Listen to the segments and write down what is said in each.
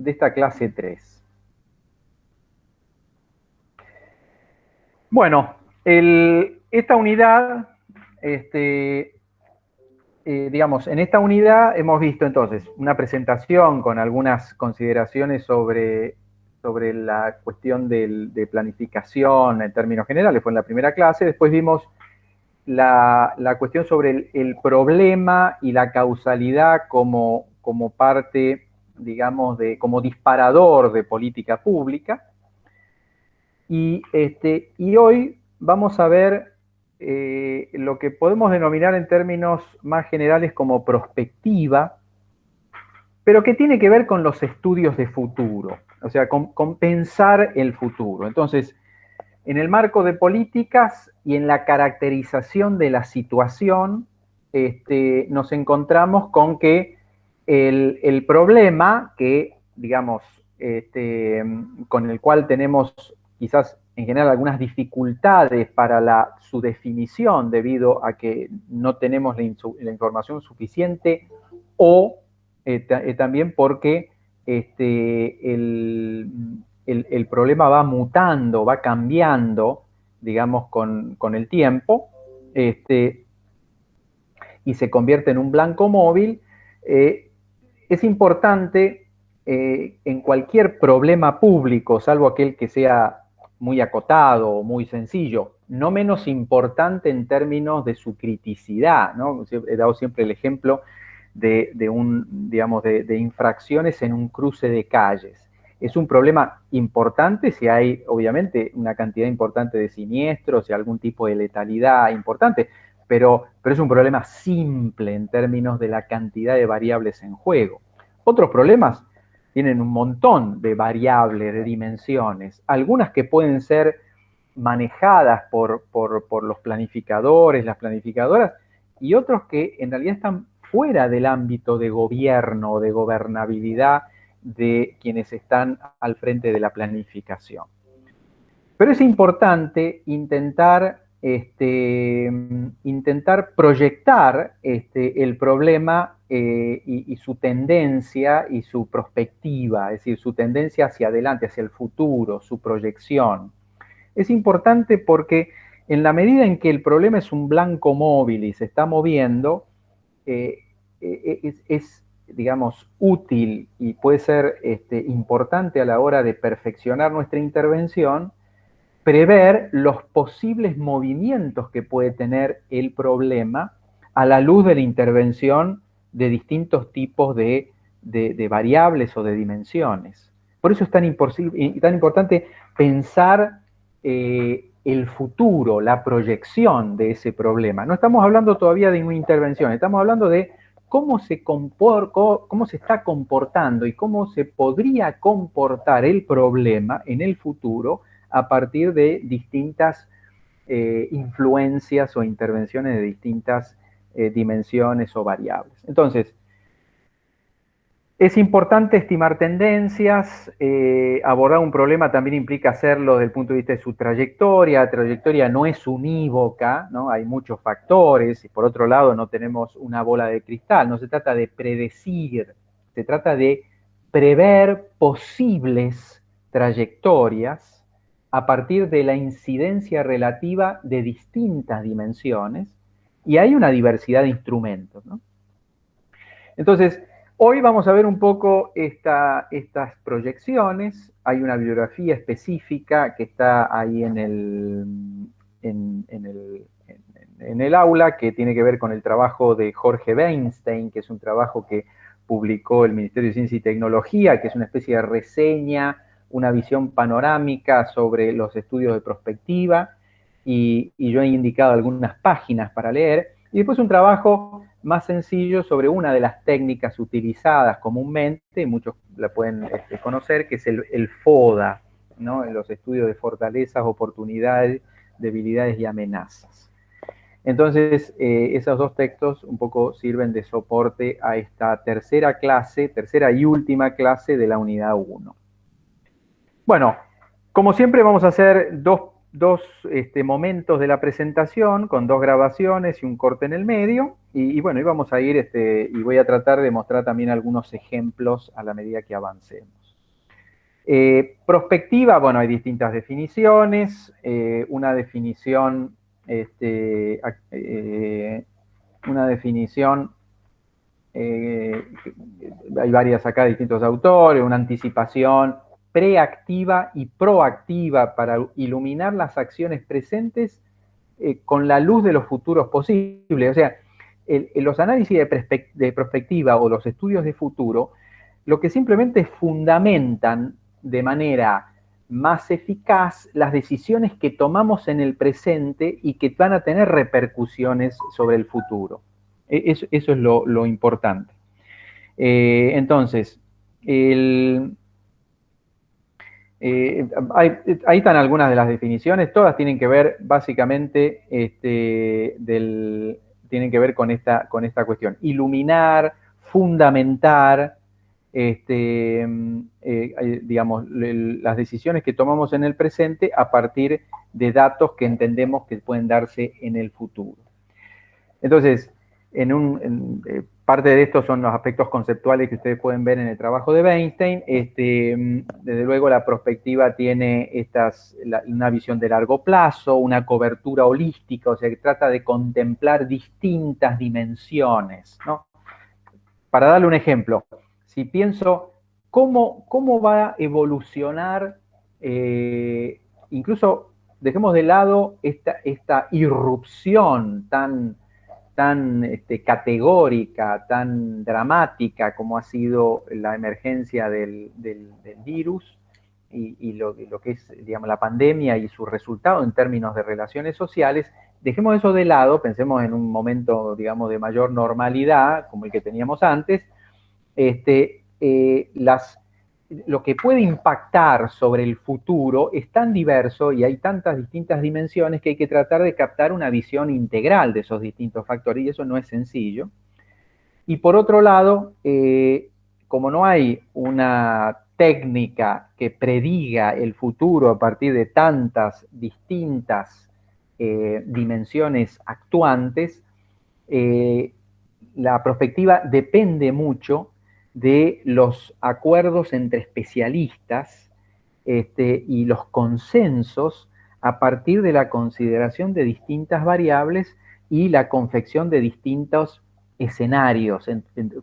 de esta clase 3. Bueno, esta unidad, digamos, en esta unidad hemos visto entonces una presentación con algunas consideraciones sobre la cuestión de planificación en términos generales, fue en la primera clase. Después vimos la cuestión sobre el problema y la causalidad como parte, digamos, como disparador de política pública. Y hoy vamos a ver lo que podemos denominar en términos más generales como prospectiva, pero que tiene que ver con los estudios de futuro, o sea, con pensar el futuro. Entonces, en el marco de políticas y en la caracterización de la situación, nos encontramos con que el problema que, digamos, con el cual tenemos quizás en general algunas dificultades para su definición debido a que no tenemos la información suficiente o también porque el problema va mutando, va cambiando, digamos, con el tiempo, y se convierte en un blanco móvil. Es importante en cualquier problema público, salvo aquel que sea muy acotado o muy sencillo, no menos importante en términos de su criticidad, ¿no? He dado siempre el ejemplo de infracciones en un cruce de calles. Es un problema importante si hay, obviamente, una cantidad importante de siniestros y algún tipo de letalidad importante, pero es un problema simple en términos de la cantidad de variables en juego. Otros problemas tienen un montón de variables, de dimensiones, algunas que pueden ser manejadas por los planificadores, las planificadoras, y otros que en realidad están fuera del ámbito de gobierno o de gobernabilidad de quienes están al frente de la planificación. Pero es importante intentar proyectar el problema y su tendencia y su perspectiva, es decir, su tendencia hacia adelante, hacia el futuro, su proyección. Es importante porque en la medida en que el problema es un blanco móvil y se está moviendo, es, digamos, útil y puede ser importante a la hora de perfeccionar nuestra intervención, prever los posibles movimientos que puede tener el problema a la luz de la intervención de distintos tipos de variables o de dimensiones. Por eso es tan importante pensar el futuro, la proyección de ese problema. No estamos hablando todavía de una intervención, estamos hablando de cómo se está comportando y cómo se podría comportar el problema en el futuro a partir de distintas influencias o intervenciones de distintas dimensiones o variables. Entonces, es importante estimar tendencias, abordar un problema también implica hacerlo desde el punto de vista de su trayectoria. La trayectoria no es unívoca, ¿no? Hay muchos factores, y por otro lado no tenemos una bola de cristal, no se trata de predecir, se trata de prever posibles trayectorias a partir de la incidencia relativa de distintas dimensiones, y hay una diversidad de instrumentos, ¿no? Entonces, hoy vamos a ver un poco estas proyecciones. Hay una bibliografía específica que está ahí en el aula, que tiene que ver con el trabajo de Jorge Weinstein, que es un trabajo que publicó el Ministerio de Ciencia y Tecnología, que es una especie de reseña, una visión panorámica sobre los estudios de prospectiva, y yo he indicado algunas páginas para leer. Y después un trabajo más sencillo sobre una de las técnicas utilizadas comúnmente, muchos la pueden conocer, que es el FODA, ¿no? En los estudios de fortalezas, oportunidades, debilidades y amenazas. Entonces, esos dos textos un poco sirven de soporte a esta tercera y última clase de la unidad 1. Bueno, como siempre vamos a hacer dos momentos de la presentación con dos grabaciones y un corte en el medio, y bueno, y vamos a ir y voy a tratar de mostrar también algunos ejemplos a la medida que avancemos. Prospectiva, bueno, hay distintas definiciones. Una definición, hay varias acá de distintos autores, una anticipación preactiva y proactiva para iluminar las acciones presentes con la luz de los futuros posibles. O sea, los análisis de prospectiva o los estudios de futuro, lo que simplemente fundamentan de manera más eficaz las decisiones que tomamos en el presente y que van a tener repercusiones sobre el futuro. Eso es lo importante. Entonces, ahí están algunas de las definiciones, todas tienen que ver básicamente tienen que ver con esta cuestión. Iluminar, fundamentar, digamos, las decisiones que tomamos en el presente a partir de datos que entendemos que pueden darse en el futuro. Entonces, parte de esto son los aspectos conceptuales que ustedes pueden ver en el trabajo de Weinstein. Desde luego, la prospectiva tiene una visión de largo plazo, una cobertura holística, o sea, que trata de contemplar distintas dimensiones, ¿no? Para darle un ejemplo, si pienso cómo va a evolucionar, incluso dejemos de lado esta irrupción tan categórica, tan dramática como ha sido la emergencia del virus y lo que es, digamos, la pandemia y su resultado en términos de relaciones sociales. Dejemos eso de lado, pensemos en un momento, digamos, de mayor normalidad, como el que teníamos antes. Lo que puede impactar sobre el futuro es tan diverso y hay tantas distintas dimensiones que hay que tratar de captar una visión integral de esos distintos factores, y eso no es sencillo. Y por otro lado, como no hay una técnica que prediga el futuro a partir de tantas distintas dimensiones actuantes, la prospectiva depende mucho de los acuerdos entre especialistas y los consensos a partir de la consideración de distintas variables y la confección de distintos escenarios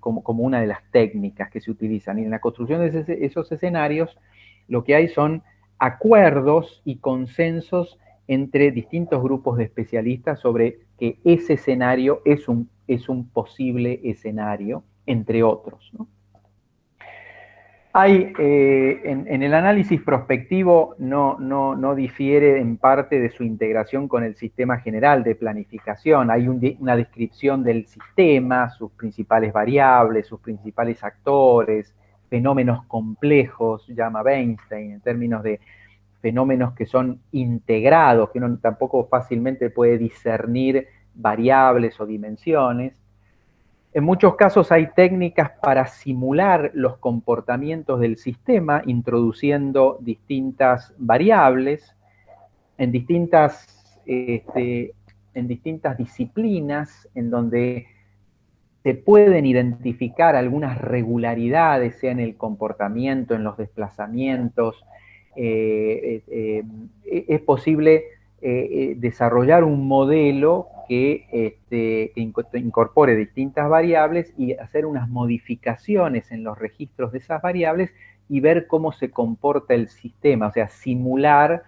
como una de las técnicas que se utilizan. Y en la construcción de esos escenarios lo que hay son acuerdos y consensos entre distintos grupos de especialistas sobre que ese escenario es un posible escenario, entre otros, ¿no? Hay, en el análisis prospectivo no difiere en parte de su integración con el sistema general de planificación. Hay una descripción del sistema, sus principales variables, sus principales actores, fenómenos complejos, llama Weinstein, en términos de fenómenos que son integrados, que uno tampoco fácilmente puede discernir variables o dimensiones. En muchos casos hay técnicas para simular los comportamientos del sistema, introduciendo distintas variables en distintas disciplinas, en donde se pueden identificar algunas regularidades, sea en el comportamiento, en los desplazamientos. Es posible desarrollar un modelo que incorpore distintas variables y hacer unas modificaciones en los registros de esas variables y ver cómo se comporta el sistema, o sea, simular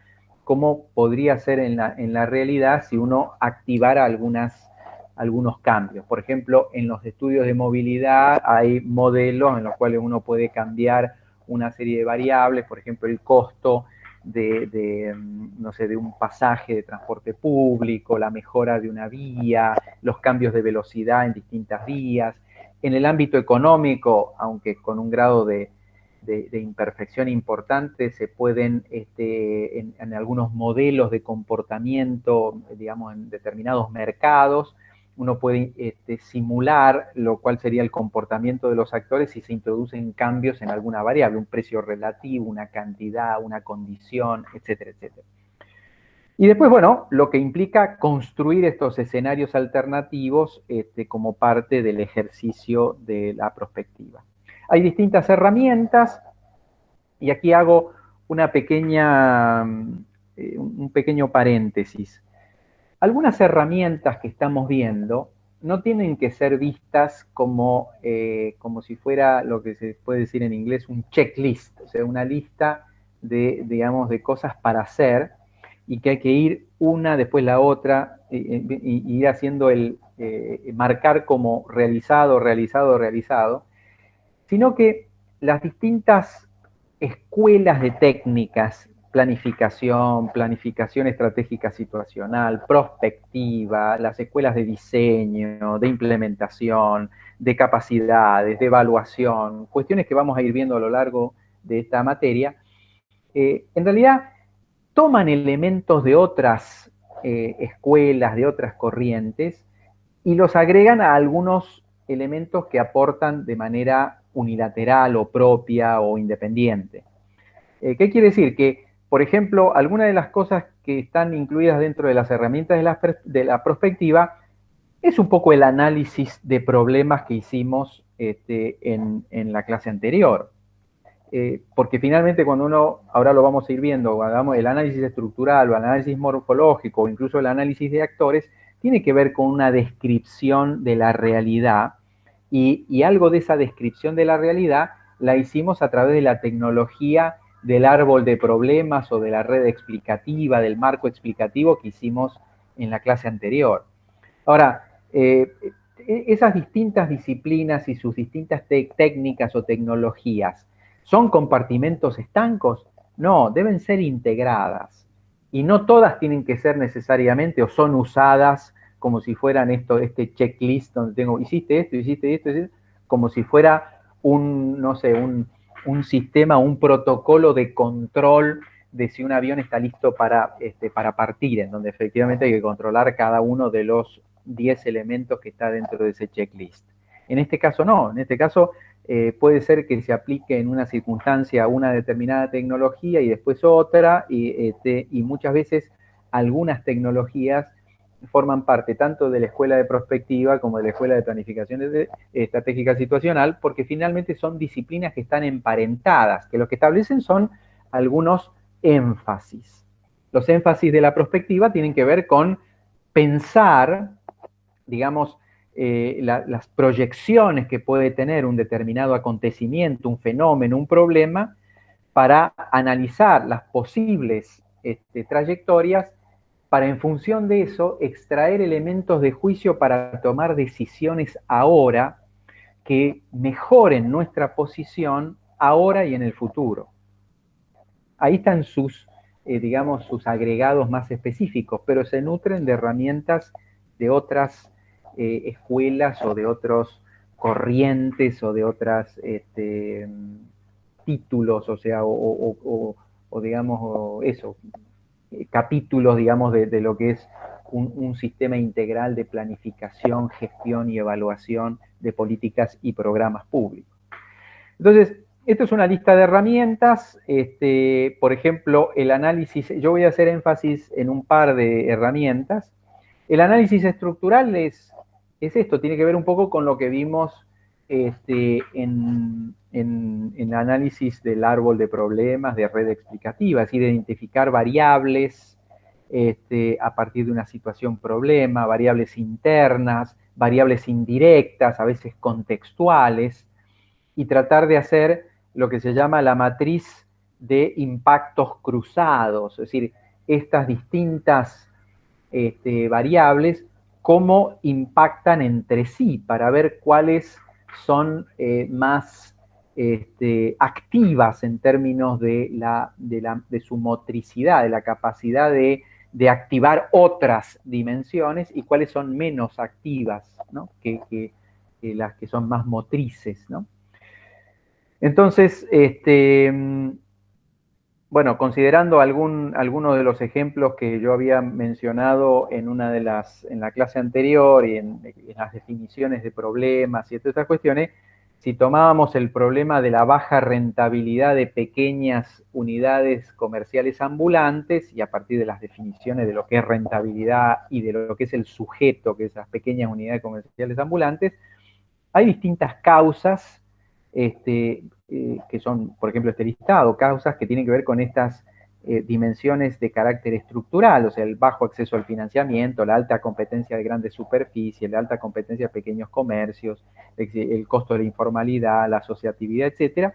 cómo podría ser en la realidad si uno activara algunos cambios. Por ejemplo, en los estudios de movilidad hay modelos en los cuales uno puede cambiar una serie de variables, por ejemplo, el costo no sé, de un pasaje de transporte público, la mejora de una vía, los cambios de velocidad en distintas vías. En el ámbito económico, aunque con un grado de imperfección importante, se pueden, en algunos modelos de comportamiento, digamos, en determinados mercados, uno puede simular lo cual sería el comportamiento de los actores si se introducen cambios en alguna variable, un precio relativo, una cantidad, una condición, etcétera, etcétera. Y después, bueno, lo que implica construir estos escenarios alternativos como parte del ejercicio de la prospectiva. Hay distintas herramientas. Y aquí hago una pequeña, un pequeño paréntesis. Algunas herramientas que estamos viendo no tienen que ser vistas como, como si fuera lo que se puede decir en inglés un checklist, o sea, una lista de, digamos, de cosas para hacer y que hay que ir una después la otra y ir haciendo el, marcar como realizado, realizado, realizado, sino que las distintas escuelas de técnicas, planificación, planificación estratégica situacional, prospectiva, las escuelas de diseño, de implementación, de capacidades, de evaluación, cuestiones que vamos a ir viendo a lo largo de esta materia, en realidad toman elementos de otras escuelas, de otras corrientes, y los agregan a algunos elementos que aportan de manera unilateral o propia o independiente. ¿Qué quiere decir? Que, por ejemplo, algunas de las cosas que están incluidas dentro de las herramientas de la prospectiva es un poco el análisis de problemas que hicimos en la clase anterior. Porque finalmente cuando uno, ahora lo vamos a ir viendo, hagamos el análisis estructural o el análisis morfológico o incluso el análisis de actores, tiene que ver con una descripción de la realidad y algo de esa descripción de la realidad la hicimos a través de la tecnología del árbol de problemas o de la red explicativa, del marco explicativo que hicimos en la clase anterior. Ahora, esas distintas disciplinas y sus distintas técnicas o tecnologías, ¿son compartimentos estancos? No, deben ser integradas. Y no todas tienen que ser necesariamente o son usadas como si fueran este checklist donde tengo, hiciste esto, hiciste esto, como si fuera un, no sé, un sistema, un protocolo de control de si un avión está listo para partir, en donde efectivamente hay que controlar cada uno de los 10 elementos que está dentro de ese checklist. En este caso no, en este caso puede ser que se aplique en una circunstancia una determinada tecnología y después otra, y muchas veces algunas tecnologías forman parte tanto de la escuela de prospectiva como de la escuela de planificación estratégica situacional, porque finalmente son disciplinas que están emparentadas, que lo que establecen son algunos énfasis. Los énfasis de la prospectiva tienen que ver con pensar, digamos, las proyecciones que puede tener un determinado acontecimiento, un fenómeno, un problema, para analizar las posibles trayectorias, para en función de eso extraer elementos de juicio para tomar decisiones ahora que mejoren nuestra posición ahora y en el futuro. Ahí están sus, digamos, sus agregados más específicos, pero se nutren de herramientas de otras escuelas o de otros corrientes o de otras títulos, o sea, o digamos, eso, capítulos, digamos, de lo que es un sistema integral de planificación, gestión y evaluación de políticas y programas públicos. Entonces, esto es una lista de herramientas, por ejemplo, el análisis, yo voy a hacer énfasis en un par de herramientas. El análisis estructural es esto, tiene que ver un poco con lo que vimos en el análisis del árbol de problemas de red explicativa, es decir, identificar variables a partir de una situación problema, variables internas, variables indirectas, a veces contextuales, y tratar de hacer lo que se llama la matriz de impactos cruzados, es decir, estas distintas variables, cómo impactan entre sí, para ver cuáles son más activas en términos de su motricidad, de la capacidad de activar otras dimensiones, y cuáles son menos activas, ¿no? que las que son más motrices, ¿no? Entonces, bueno, considerando algunos de los ejemplos que yo había mencionado en la clase anterior y en las definiciones de problemas y todas estas cuestiones, si tomábamos el problema de la baja rentabilidad de pequeñas unidades comerciales ambulantes y a partir de las definiciones de lo que es rentabilidad y de lo que es el sujeto, que es esas pequeñas unidades comerciales ambulantes, hay distintas causas que son, por ejemplo, este listado, causas que tienen que ver con estas dimensiones de carácter estructural, o sea, el bajo acceso al financiamiento, la alta competencia de grandes superficies, la alta competencia de pequeños comercios, el costo de la informalidad, la asociatividad, etcétera,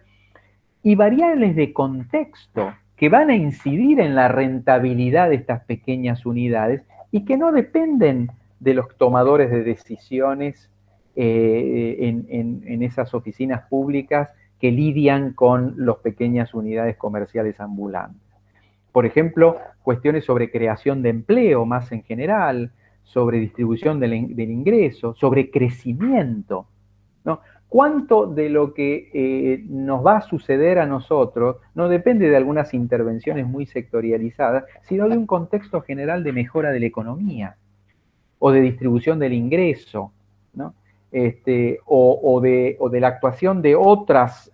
y variables de contexto que van a incidir en la rentabilidad de estas pequeñas unidades y que no dependen de los tomadores de decisiones en esas oficinas públicas que lidian con las pequeñas unidades comerciales ambulantes. Por ejemplo, cuestiones sobre creación de empleo más en general, sobre distribución del ingreso, sobre crecimiento, ¿no? ¿Cuánto de lo que nos va a suceder a nosotros no depende de algunas intervenciones muy sectorializadas, sino de un contexto general de mejora de la economía o de distribución del ingreso, ¿no? O de la actuación de otras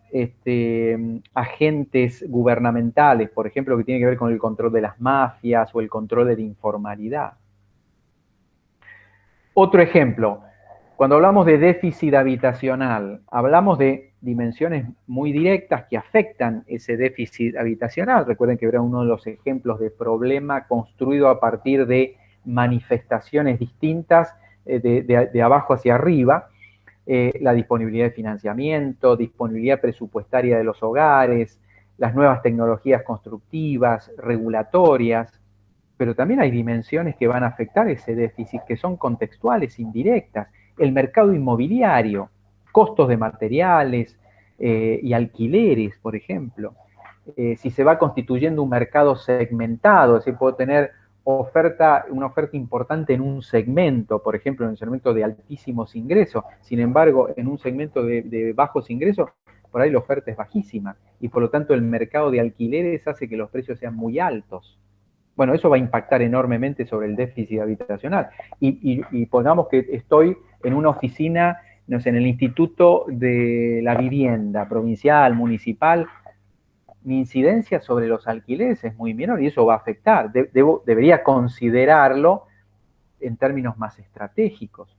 agentes gubernamentales, por ejemplo, que tiene que ver con el control de las mafias o el control de la informalidad. Otro ejemplo, cuando hablamos de déficit habitacional, hablamos de dimensiones muy directas que afectan ese déficit habitacional. Recuerden que era uno de los ejemplos de problema construido a partir de manifestaciones distintas de abajo hacia arriba. La disponibilidad de financiamiento, disponibilidad presupuestaria de los hogares, las nuevas tecnologías constructivas, regulatorias, pero también hay dimensiones que van a afectar ese déficit, que son contextuales, indirectas. El mercado inmobiliario, costos de materiales y alquileres, por ejemplo. Si se va constituyendo un mercado segmentado, es decir, puedo tener una oferta importante en un segmento, por ejemplo, en el segmento de altísimos ingresos. Sin embargo, en un segmento de bajos ingresos, por ahí la oferta es bajísima. Y por lo tanto, el mercado de alquileres hace que los precios sean muy altos. Bueno, eso va a impactar enormemente sobre el déficit habitacional. Y pongamos que estoy en una oficina, no sé, en el Instituto de la Vivienda provincial, municipal, mi incidencia sobre los alquileres es muy menor y eso va a afectar. Debería considerarlo en términos más estratégicos.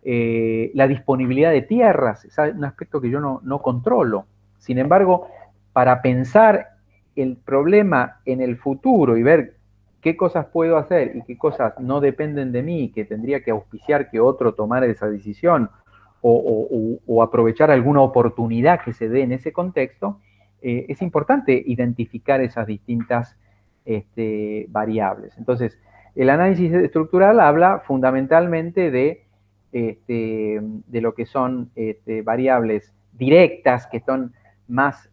La disponibilidad de tierras es un aspecto que yo no controlo. Sin embargo, para pensar el problema en el futuro y ver qué cosas puedo hacer y qué cosas no dependen de mí, que tendría que auspiciar que otro tomara esa decisión o aprovechar alguna oportunidad que se dé en ese contexto, es importante identificar esas distintas variables. Entonces, el análisis estructural habla fundamentalmente de lo que son variables directas que son más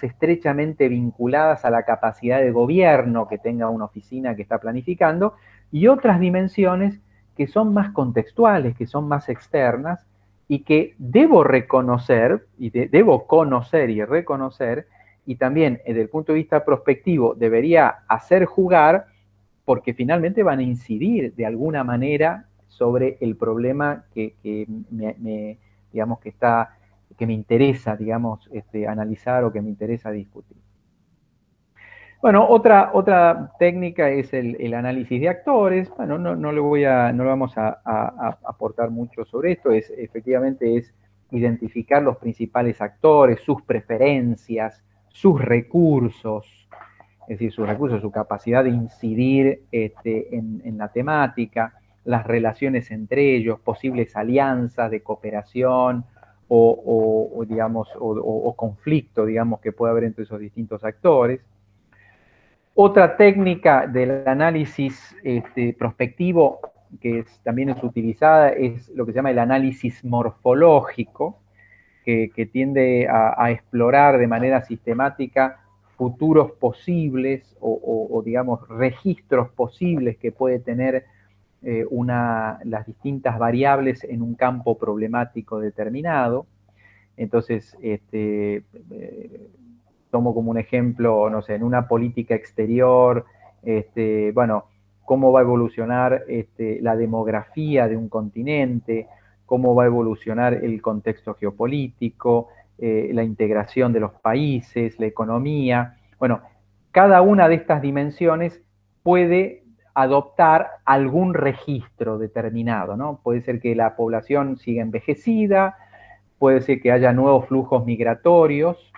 estrechamente vinculadas a la capacidad de gobierno que tenga una oficina que está planificando, y otras dimensiones que son más contextuales, que son más externas, y que debo reconocer, y debo conocer y reconocer, y también desde el punto de vista prospectivo debería hacer jugar, porque finalmente van a incidir de alguna manera sobre el problema digamos, que me interesa, digamos, analizar o que me interesa discutir. Bueno, otra técnica es el análisis de actores. Bueno, no vamos a aportar mucho sobre esto. Efectivamente es identificar los principales actores, sus preferencias, sus recursos, es decir, sus recursos, su capacidad de incidir en la temática, las relaciones entre ellos, posibles alianzas de cooperación o conflicto, digamos, que puede haber entre esos distintos actores. Otra técnica del análisis prospectivo que también es utilizada es lo que se llama el análisis morfológico, que tiende a explorar de manera sistemática futuros posibles o digamos, registros posibles que puede tener las distintas variables en un campo problemático determinado. Entonces, tomo como un ejemplo, no sé, en una política exterior, bueno, cómo va a evolucionar la demografía de un continente, cómo va a evolucionar el contexto geopolítico, la integración de los países, la economía. Bueno, cada una de estas dimensiones puede adoptar algún registro determinado, ¿no? Puede ser que la población siga envejecida, puede ser que haya nuevos flujos migratorios,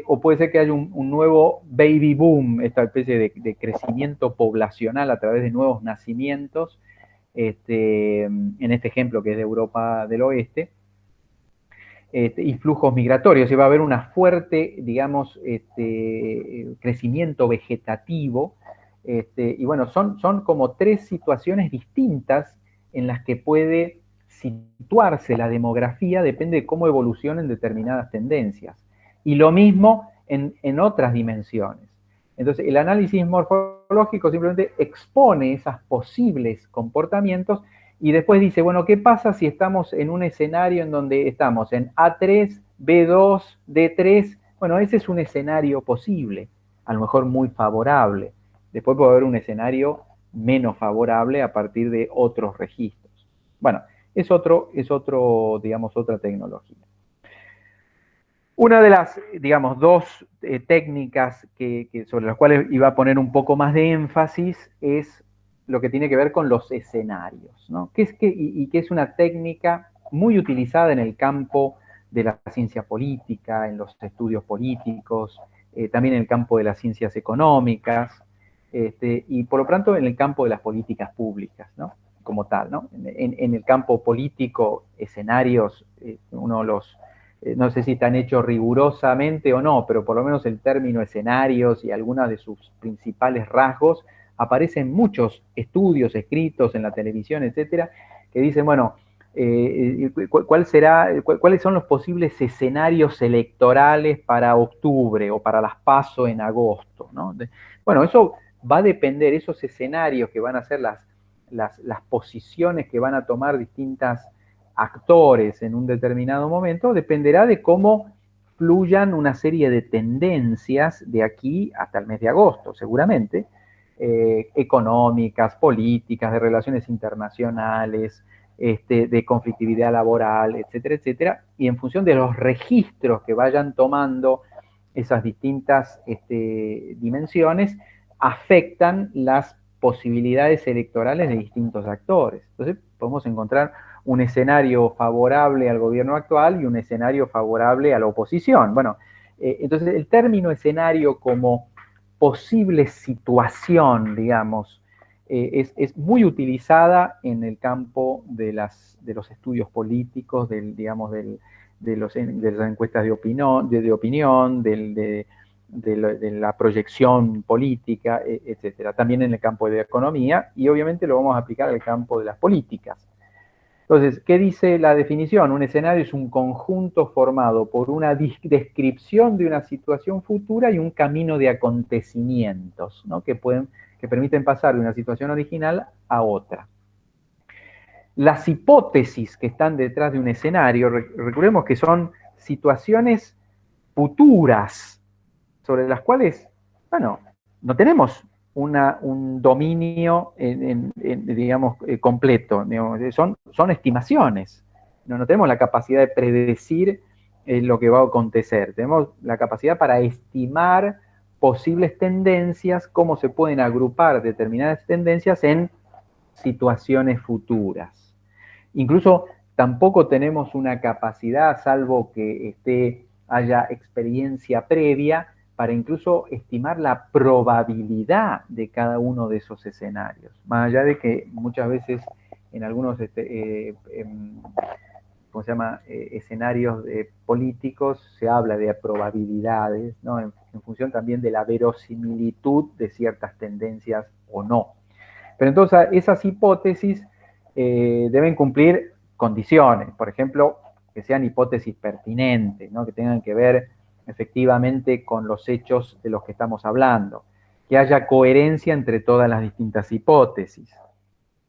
o puede ser que haya un nuevo baby boom, esta especie de crecimiento poblacional a través de nuevos nacimientos, en este ejemplo que es de Europa del Oeste, y flujos migratorios, y va a haber una fuerte, digamos, crecimiento vegetativo, y bueno, son como tres situaciones distintas en las que puede situarse la demografía, depende de cómo evolucionen determinadas tendencias. Y lo mismo en otras dimensiones. Entonces, el análisis morfológico simplemente expone esos posibles comportamientos y después dice, bueno, ¿qué pasa si estamos en un escenario en donde estamos en A3, B2, D3? Bueno, ese es un escenario posible, a lo mejor muy favorable. Después puede haber un escenario menos favorable a partir de otros registros. Bueno, es otro, digamos, otra tecnología. Una de las, digamos, dos técnicas sobre las cuales iba a poner un poco más de énfasis es lo que tiene que ver con los escenarios, ¿no? Y que es una técnica muy utilizada en el campo de la ciencia política, en los estudios políticos, también en el campo de las ciencias económicas, y por lo tanto en el campo de las políticas públicas, ¿no? Como tal, ¿no? En el campo político, escenarios, uno los no sé si están hechos rigurosamente o no, pero por lo menos el término escenarios y algunos de sus principales rasgos aparecen muchos estudios escritos en la televisión, etcétera, que dicen, bueno, ¿cuáles son los posibles escenarios electorales para octubre o para las PASO en agosto? ¿No? Bueno, eso va a depender, esos escenarios que van a ser las posiciones que van a tomar distintas actores en un determinado momento, dependerá de cómo fluyan una serie de tendencias de aquí hasta el mes de agosto, seguramente, económicas, políticas, de relaciones internacionales, de conflictividad laboral, etcétera, etcétera, y en función de los registros que vayan tomando esas distintas dimensiones, afectan las posibilidades electorales de distintos actores. Entonces, podemos encontrar un escenario favorable al gobierno actual y un escenario favorable a la oposición. Bueno, entonces el término escenario como posible situación, digamos, es muy utilizada en el campo de los estudios políticos, digamos, de las encuestas de opinión, de la proyección política, etcétera. También en el campo de la economía y obviamente lo vamos a aplicar al campo de las políticas. Entonces, ¿qué dice la definición? Un escenario es un conjunto formado por una descripción de una situación futura y un camino de acontecimientos, ¿no? que permiten pasar de una situación original a otra. Las hipótesis que están detrás de un escenario, recordemos que son situaciones futuras sobre las cuales, bueno, no tenemos un dominio, digamos, completo. Digamos, son estimaciones. No tenemos la capacidad de predecir lo que va a acontecer. Tenemos la capacidad para estimar posibles tendencias, cómo se pueden agrupar determinadas tendencias en situaciones futuras. Incluso tampoco tenemos una capacidad, salvo que haya experiencia previa, para incluso estimar la probabilidad de cada uno de esos escenarios. Más allá de que muchas veces en algunos ¿cómo se llama? Escenarios políticos se habla de probabilidades, ¿no? En función también de la verosimilitud de ciertas tendencias o no. Pero entonces esas hipótesis deben cumplir condiciones, por ejemplo, que sean hipótesis pertinentes, ¿no? Que tengan que ver efectivamente con los hechos de los que estamos hablando, que haya coherencia entre todas las distintas hipótesis,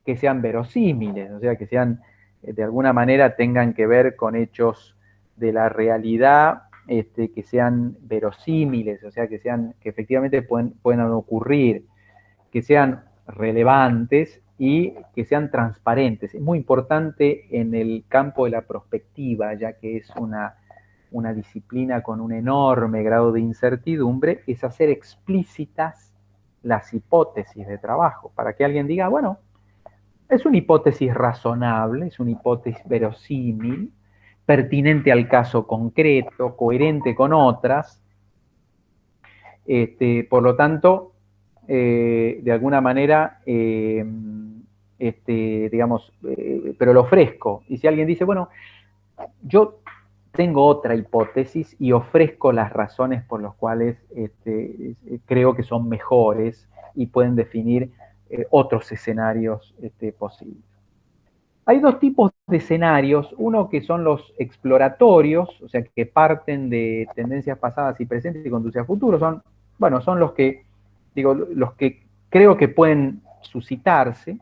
que sean verosímiles, o sea, que sean, de alguna manera, tengan que ver con hechos de la realidad, que sean verosímiles, o sea, que efectivamente puedan ocurrir, que sean relevantes y que sean transparentes. Es muy importante en el campo de la prospectiva, ya que es una disciplina con un enorme grado de incertidumbre, es hacer explícitas las hipótesis de trabajo, para que alguien diga, bueno, es una hipótesis razonable, es una hipótesis verosímil, pertinente al caso concreto, coherente con otras. Por lo tanto, de alguna manera, digamos, pero lo ofrezco. Y si alguien dice, bueno, yo tengo otra hipótesis y ofrezco las razones por las cuales creo que son mejores y pueden definir otros escenarios posibles. Hay dos tipos de escenarios, uno que son los exploratorios, o sea, que parten de tendencias pasadas y presentes y conducen a futuro, son los que, digo, los que creo que pueden suscitarse,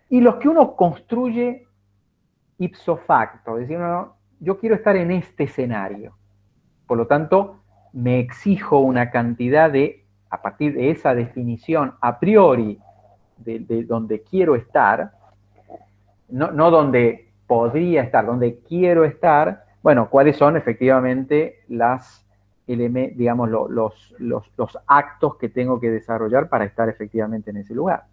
y los que uno construye ipso facto, es decir, no, yo quiero estar en este escenario, por lo tanto, me exijo una cantidad a partir de esa definición a priori de donde quiero estar, no donde podría estar, donde quiero estar, bueno, cuáles son efectivamente digamos, los actos que tengo que desarrollar para estar efectivamente en ese lugar.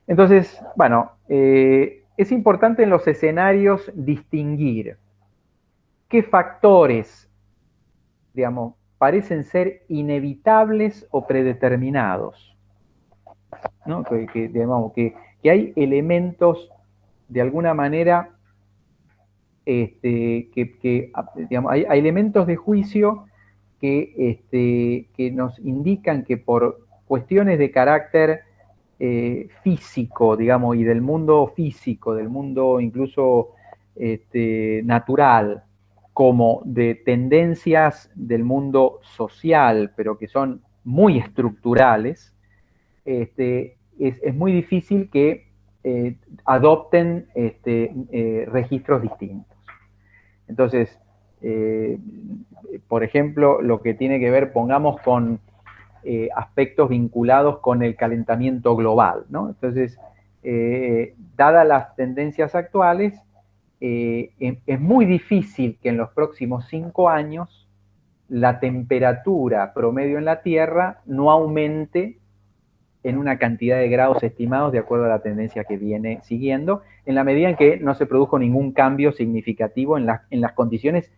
Entonces, bueno, es importante en los escenarios distinguir qué factores, digamos, parecen ser inevitables o predeterminados, ¿no? Digamos, que hay elementos de alguna manera digamos, hay elementos de juicio que nos indican que por cuestiones de carácter físico, digamos, y del mundo físico, del mundo incluso natural, como de tendencias del mundo social, pero que son muy estructurales, es muy difícil que adopten registros distintos. Entonces, por ejemplo, lo que tiene que ver, pongamos, con aspectos vinculados con el calentamiento global, ¿no? Entonces, dadas las tendencias actuales, es muy difícil que en los próximos 5 años la temperatura promedio en la Tierra no aumente en una cantidad de grados estimados de acuerdo a la tendencia que viene siguiendo, en la medida en que no se produjo ningún cambio significativo en las condiciones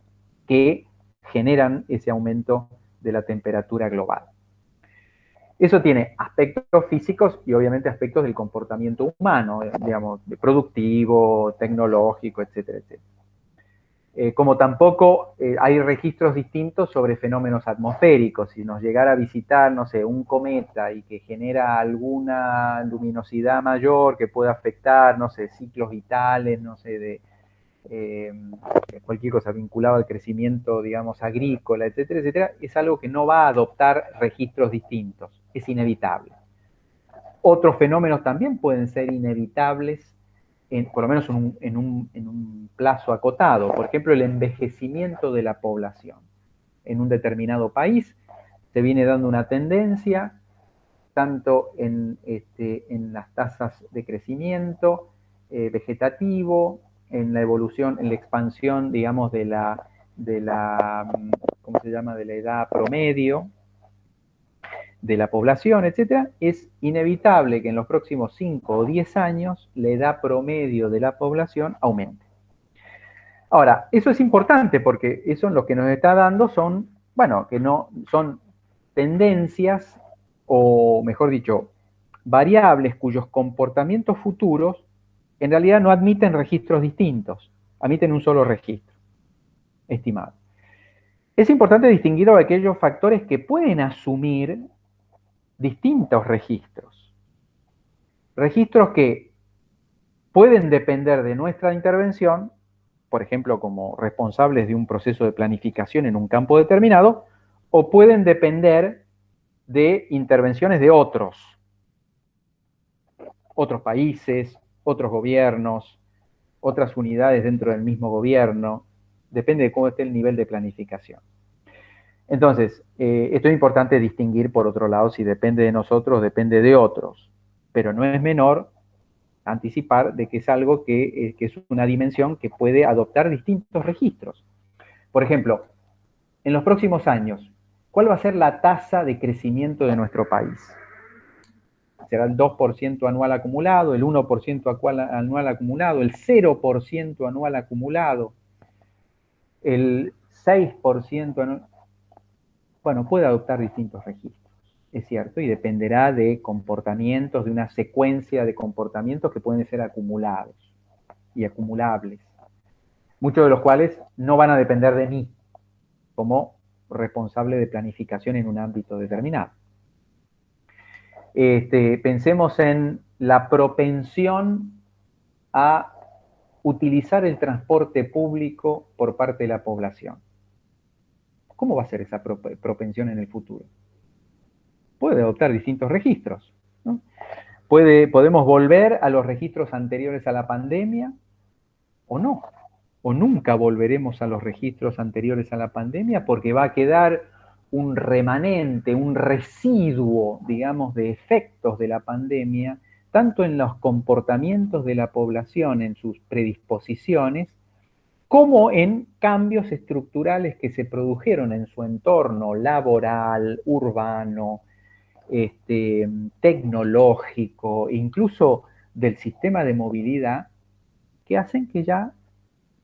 que generan ese aumento de la temperatura global. Eso tiene aspectos físicos y obviamente aspectos del comportamiento humano, digamos, productivo, tecnológico, etcétera, etcétera. Como tampoco hay registros distintos sobre fenómenos atmosféricos. Si nos llegara a visitar, no sé, un cometa y que genera alguna luminosidad mayor que pueda afectar, no sé, ciclos vitales, no sé, de cualquier cosa vinculada al crecimiento, digamos, agrícola, etcétera, etcétera, es algo que no va a adoptar registros distintos, es inevitable. Otros fenómenos también pueden ser inevitables, por lo menos en un plazo acotado. Por ejemplo, el envejecimiento de la población. En un determinado país se viene dando una tendencia, tanto en las tasas de crecimiento vegetativo, en la evolución, en la expansión, digamos, de la ¿cómo se llama?, de la edad promedio de la población, etcétera, es inevitable que en los próximos 5 o 10 años la edad promedio de la población aumente. Ahora, eso es importante porque eso lo que nos está dando son, bueno, que no son tendencias, o mejor dicho, variables cuyos comportamientos futuros en realidad no admiten registros distintos, admiten un solo registro estimado. Es importante distinguir aquellos factores que pueden asumir distintos registros. Registros que pueden depender de nuestra intervención, por ejemplo, como responsables de un proceso de planificación en un campo determinado, o pueden depender de intervenciones de otros países, otros gobiernos, otras unidades dentro del mismo gobierno, depende de cómo esté el nivel de planificación. Entonces, esto es importante distinguir, por otro lado, si depende de nosotros, depende de otros, pero no es menor anticipar de que es algo que es una dimensión que puede adoptar distintos registros. Por ejemplo, en los próximos años, ¿cuál va a ser la tasa de crecimiento de nuestro país? será el 2% anual acumulado, el 1% anual acumulado, el 0% anual acumulado, el 6% anual. Bueno, puede adoptar distintos registros, es cierto, y dependerá de comportamientos, de una secuencia de comportamientos que pueden ser acumulados y acumulables, muchos de los cuales no van a depender de mí como responsable de planificación en un ámbito determinado. Pensemos en la propensión a utilizar el transporte público por parte de la población. ¿Cómo va a ser esa propensión en el futuro? Puede adoptar distintos registros, ¿no? Podemos volver a los registros anteriores a la pandemia o no, o nunca volveremos a los registros anteriores a la pandemia porque va a quedar un remanente, un residuo, digamos, de efectos de la pandemia, tanto en los comportamientos de la población, en sus predisposiciones, como en cambios estructurales que se produjeron en su entorno laboral, urbano, tecnológico, incluso del sistema de movilidad, que hacen que ya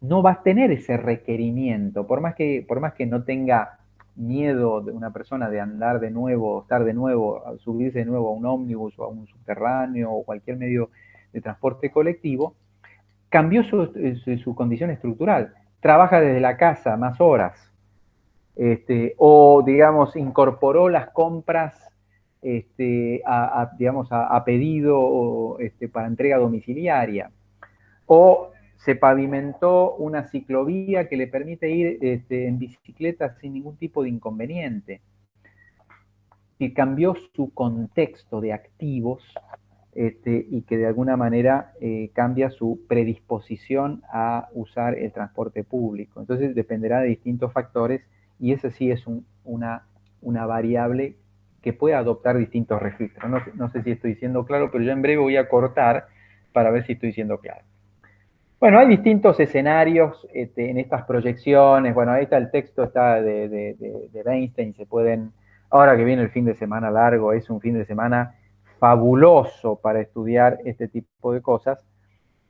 no va a tener ese requerimiento, por más que no tenga miedo de una persona de andar de nuevo, estar de nuevo, subirse de nuevo a un ómnibus o a un subterráneo o cualquier medio de transporte colectivo, cambió su condición estructural. Trabaja desde la casa más horas, o digamos, incorporó las compras digamos, a pedido o, para entrega domiciliaria, o se pavimentó una ciclovía que le permite ir en bicicleta sin ningún tipo de inconveniente, que cambió su contexto de activos y que de alguna manera cambia su predisposición a usar el transporte público. Entonces dependerá de distintos factores y ese sí es una variable que puede adoptar distintos registros. No sé si estoy siendo claro, pero yo en breve voy a cortar para ver si estoy siendo claro. Bueno, hay distintos escenarios en estas proyecciones. Bueno, ahí está el texto, está de Weinstein, se pueden, ahora que viene el fin de semana largo, es un fin de semana fabuloso para estudiar este tipo de cosas.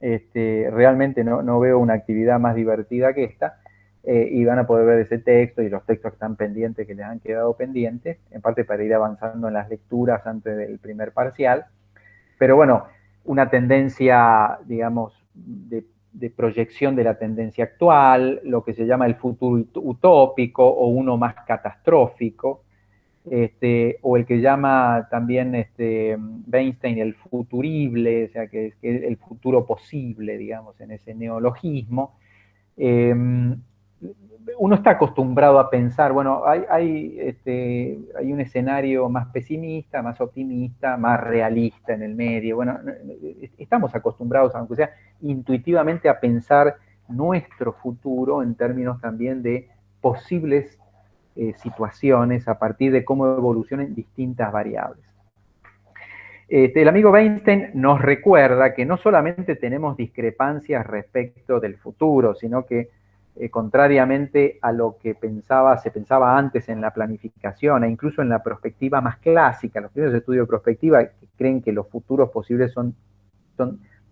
Realmente no veo una actividad más divertida que esta, y van a poder ver ese texto y los textos que están pendientes, que les han quedado pendientes, en parte para ir avanzando en las lecturas antes del primer parcial. Pero bueno, una tendencia, digamos, de proyección de la tendencia actual, lo que se llama el futuro utópico o uno más catastrófico, o el que llama también Weinstein el futurible, o sea, que es el futuro posible, digamos, en ese neologismo. Uno está acostumbrado a pensar, bueno, hay un escenario más pesimista, más optimista, más realista en el medio. Bueno, estamos acostumbrados, aunque sea intuitivamente, a pensar nuestro futuro en términos también de posibles situaciones a partir de cómo evolucionen distintas variables. El amigo Weinstein nos recuerda que no solamente tenemos discrepancias respecto del futuro, sino que contrariamente a lo que se pensaba antes en la planificación e incluso en la prospectiva más clásica, los primeros estudios de prospectiva que creen que los futuros posibles son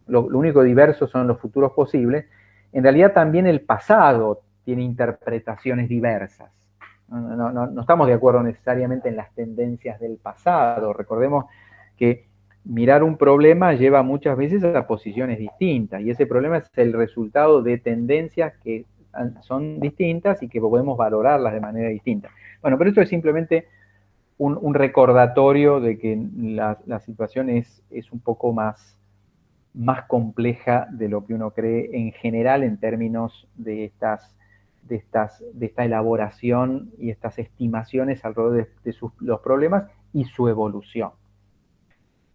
lo único diverso son los futuros posibles, en realidad también el pasado tiene interpretaciones diversas. No estamos de acuerdo necesariamente en las tendencias del pasado. Recordemos que mirar un problema lleva muchas veces a posiciones distintas y ese problema es el resultado de tendencias que son distintas y que podemos valorarlas de manera distinta. Bueno, pero esto es simplemente un recordatorio de que la situación es un poco más compleja de lo que uno cree en general en términos de esta elaboración y estas estimaciones alrededor de los problemas y su evolución.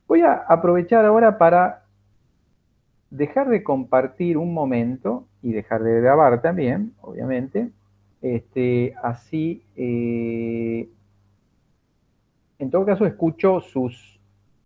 Voy a aprovechar ahora para dejar de compartir un momento y dejar de grabar también, obviamente. Así, en todo caso, escucho sus